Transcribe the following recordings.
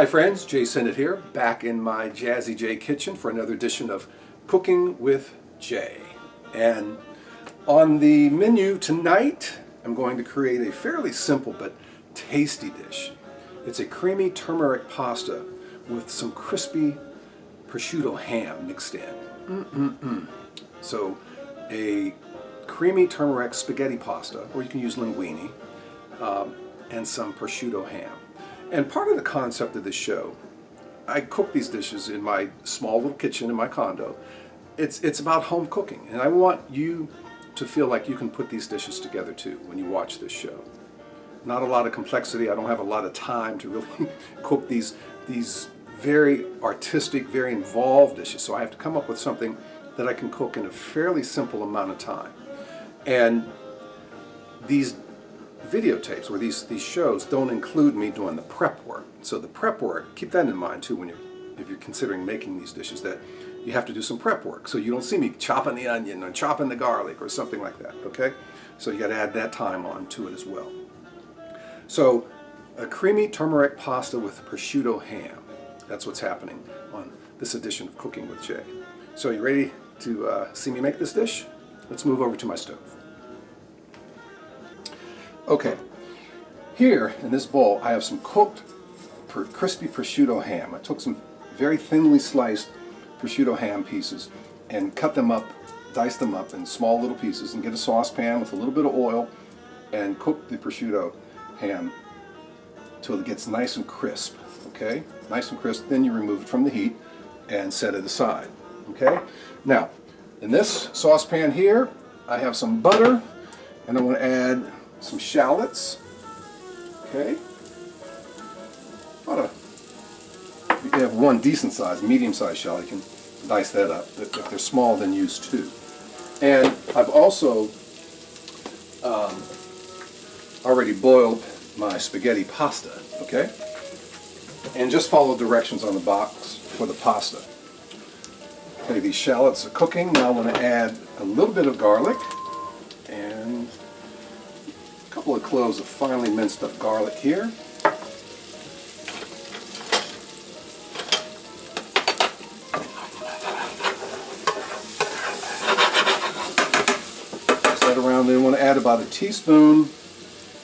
Hi friends, Jay Sennett here, back in my Jazzy Jae kitchen for another edition of Cooking with Jay. And on the menu tonight, I'm going to create a fairly simple but tasty dish. It's a creamy turmeric pasta with some crispy prosciutto ham mixed in. So a creamy turmeric spaghetti pasta, or you can use linguine, and some prosciutto ham. And part of the concept of this show, I cook these dishes in my small little kitchen in my condo. It's about home cooking, and I want you to feel like you can put these dishes together too when you watch this show. Not a lot of complexity. I don't have a lot of time to really cook these very artistic, very involved dishes, so I have to come up with something that I can cook in a fairly simple amount of time. And these videotapes or these shows don't include me doing the prep work. So the prep work, keep that in mind too if you're considering making these dishes, that you have to do some prep work. So you don't see me chopping the onion or chopping the garlic or something like that, okay? So you got to add that time on to it as well. So a creamy turmeric pasta with prosciutto ham. That's what's happening on this edition of Cooking with Jay. So you ready to see me make this dish? Let's move over to my stove. Okay, here in this bowl I have some cooked crispy prosciutto ham. I took some very thinly sliced prosciutto ham pieces and cut them up, diced them up in small little pieces, and get a saucepan with a little bit of oil and cook the prosciutto ham till it gets nice and crisp. Okay, nice and crisp. Then you remove it from the heat and set it aside. Okay, now in this saucepan here I have some butter, and I'm going to add some shallots. Okay, if you have one decent size, medium sized shallot, you can dice that up. If they're small, then use two. And I've also already boiled my spaghetti pasta. Okay, and just follow directions on the box for the pasta. Okay, these shallots are cooking. Now I'm going to add a little bit of garlic and a couple of cloves of finely minced up garlic here. Mix that around. Then we want to add about a teaspoon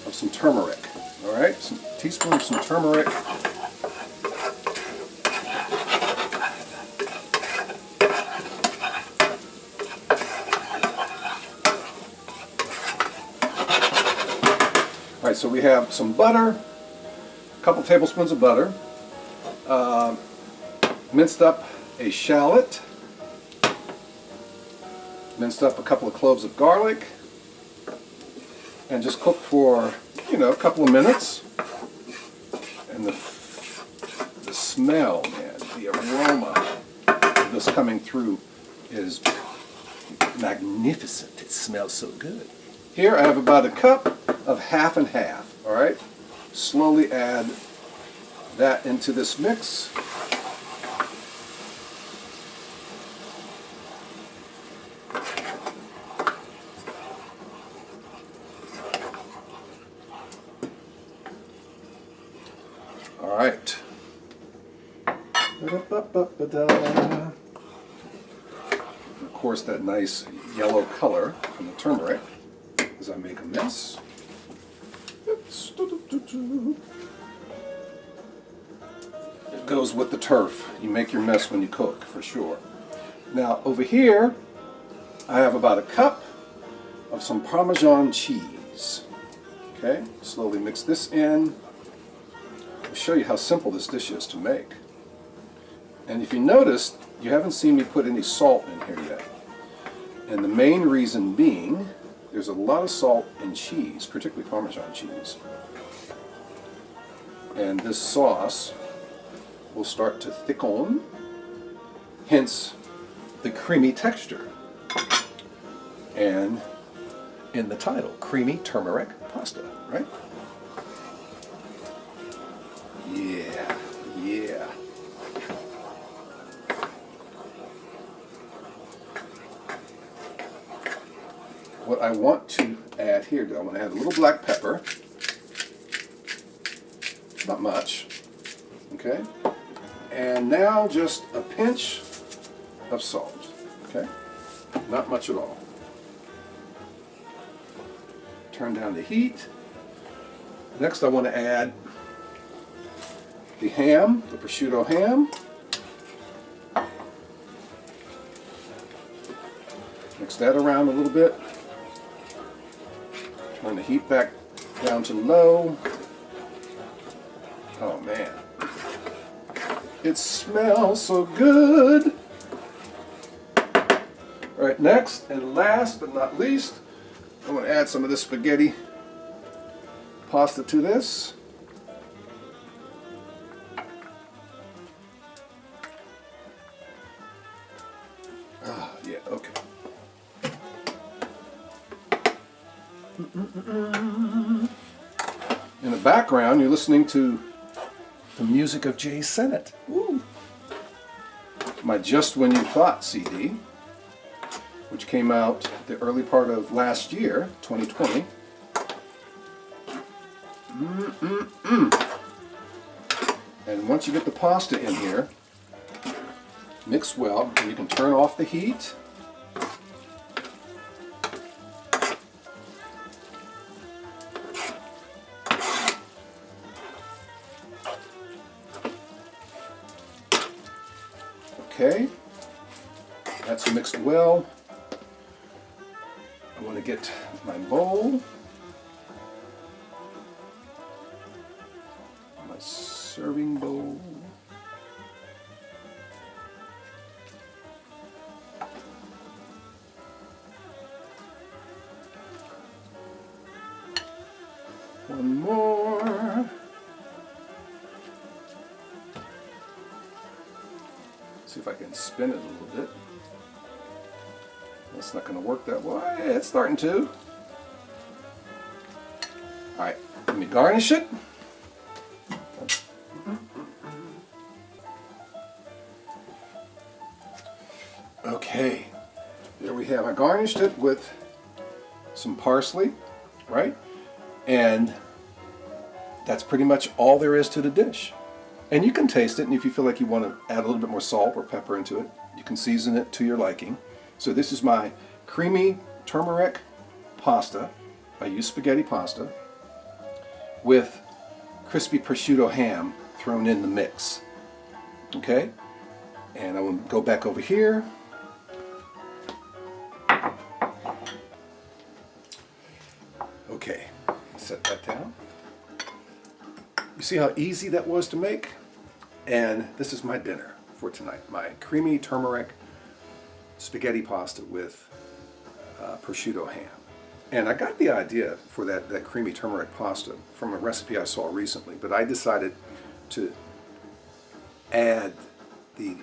of some turmeric. All right, some teaspoon of some turmeric. All right, so we have some butter, a couple tablespoons of butter, minced up a shallot, minced up a couple of cloves of garlic, and just cook for, a couple of minutes. And the smell, man, the aroma of this coming through is magnificent. It smells so good. Here I have about a cup of half and half. All right, slowly add that into this mix. All right. Of course, that nice yellow color from the turmeric as I make a mess. It goes with the turf. You make your mess when you cook, for sure. Now, over here, I have about a cup of some Parmesan cheese. Okay, slowly mix this in. I'll show you how simple this dish is to make. And if you notice, you haven't seen me put any salt in here yet. And the main reason being, there's a lot of salt in cheese, particularly Parmesan cheese. And this sauce will start to thicken, hence the creamy texture. And in the title, creamy turmeric pasta, right? Yeah, yeah. What I want to add here, though, I'm going to add a little black pepper. Not much. Okay. Okay. And now just a pinch of salt. Okay. Not much at all. Turn down the heat. Next I want to add the ham, the prosciutto ham. Mix that around a little bit. Turn the heat back down to low. Oh man, it smells so good. All right, next and last but not least, I want to add some of this spaghetti pasta to this. Yeah, okay. In the background, you're listening to the music of Jay Sennett. Woo. My Just When You Thought CD, which came out the early part of last year, 2020. And once you get the pasta in here, mix well, and you can turn off the heat. Okay, that's mixed well. I want to get my bowl, my serving bowl. One more. See if I can spin it a little bit. That's not going to work that well. Yeah, it's starting to. Alright, let me garnish it. Okay, there we have. I garnished it with some parsley, right? And that's pretty much all there is to the dish. And you can taste it, and if you feel like you want to add a little bit more salt or pepper into it, you can season it to your liking. So this is my creamy turmeric pasta. I use spaghetti pasta with crispy prosciutto ham thrown in the mix. Okay? And I will go back over here. Okay, set that down. You see how easy that was to make? And this is my dinner for tonight. My creamy turmeric spaghetti pasta with prosciutto ham. And I got the idea for that creamy turmeric pasta from a recipe I saw recently, but I decided to add the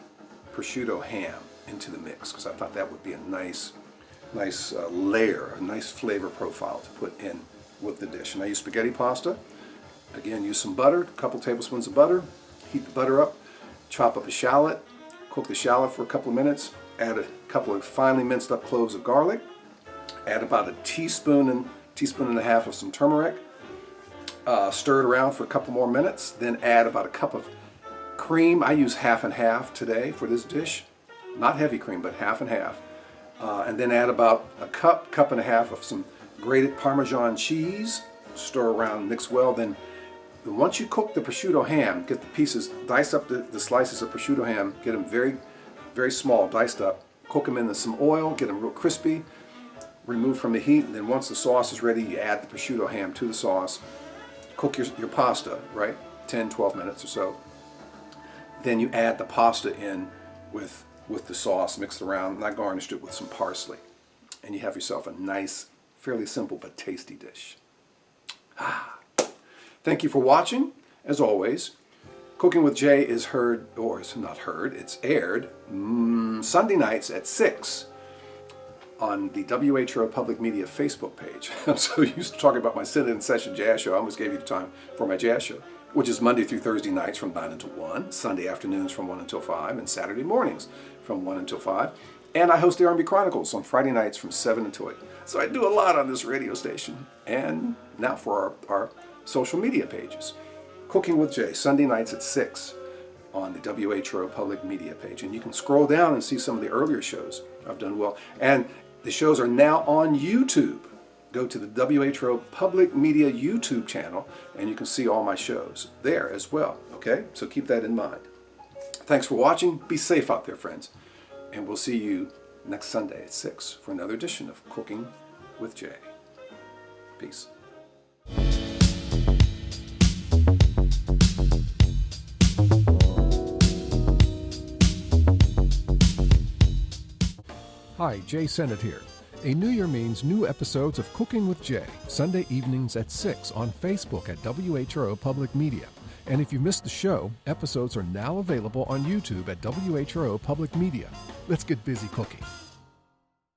prosciutto ham into the mix because I thought that would be a nice layer, a nice flavor profile to put in with the dish. And I use spaghetti pasta. Again, use some butter, a couple tablespoons of butter. Heat the butter up, chop up a shallot, cook the shallot for a couple of minutes, add a couple of finely minced up cloves of garlic, add about a teaspoon and a half of some turmeric, stir it around for a couple more minutes, then add about a cup of cream. I use half and half today for this dish, not heavy cream, but half and half. And then add about a cup and a half of some grated Parmesan cheese, stir around, mix well. Then once you cook the prosciutto ham, get the pieces, dice up the slices of prosciutto ham, get them very, very small, diced up, cook them in some oil, get them real crispy, remove from the heat, and then once the sauce is ready, you add the prosciutto ham to the sauce, cook your pasta, right, 10, 12 minutes or so. Then you add the pasta in with the sauce, mixed around, and I garnished it with some parsley. And you have yourself a nice, fairly simple but tasty dish. Thank you for watching. As always, Cooking with Jay is heard, or it's not heard, it's aired Sunday nights at 6 on the WHO Public Media Facebook page. I'm so used to talking about my sit-in session jazz show, I almost gave you the time for my jazz show, which is Monday through Thursday nights from 9 until 1, Sunday afternoons from 1 until 5, and Saturday mornings from 1 until 5. And I host the R&B Chronicles on Friday nights from 7 until 8. So I do a lot on this radio station. And now for our social media pages. Cooking with Jay, Sunday nights at 6 on the WHRO Public Media page. And you can scroll down and see some of the earlier shows I've done well. And the shows are now on YouTube. Go to the WHRO Public Media YouTube channel and you can see all my shows there as well. Okay? So keep that in mind. Thanks for watching. Be safe out there, friends. And we'll see you next Sunday at 6 for another edition of Cooking with Jay. Peace. Hi, Jay Sennett here. A new year means new episodes of Cooking with Jay, Sunday evenings at 6 on Facebook at WHRO Public Media. And if you missed the show, episodes are now available on YouTube at WHRO Public Media. Let's get busy cooking.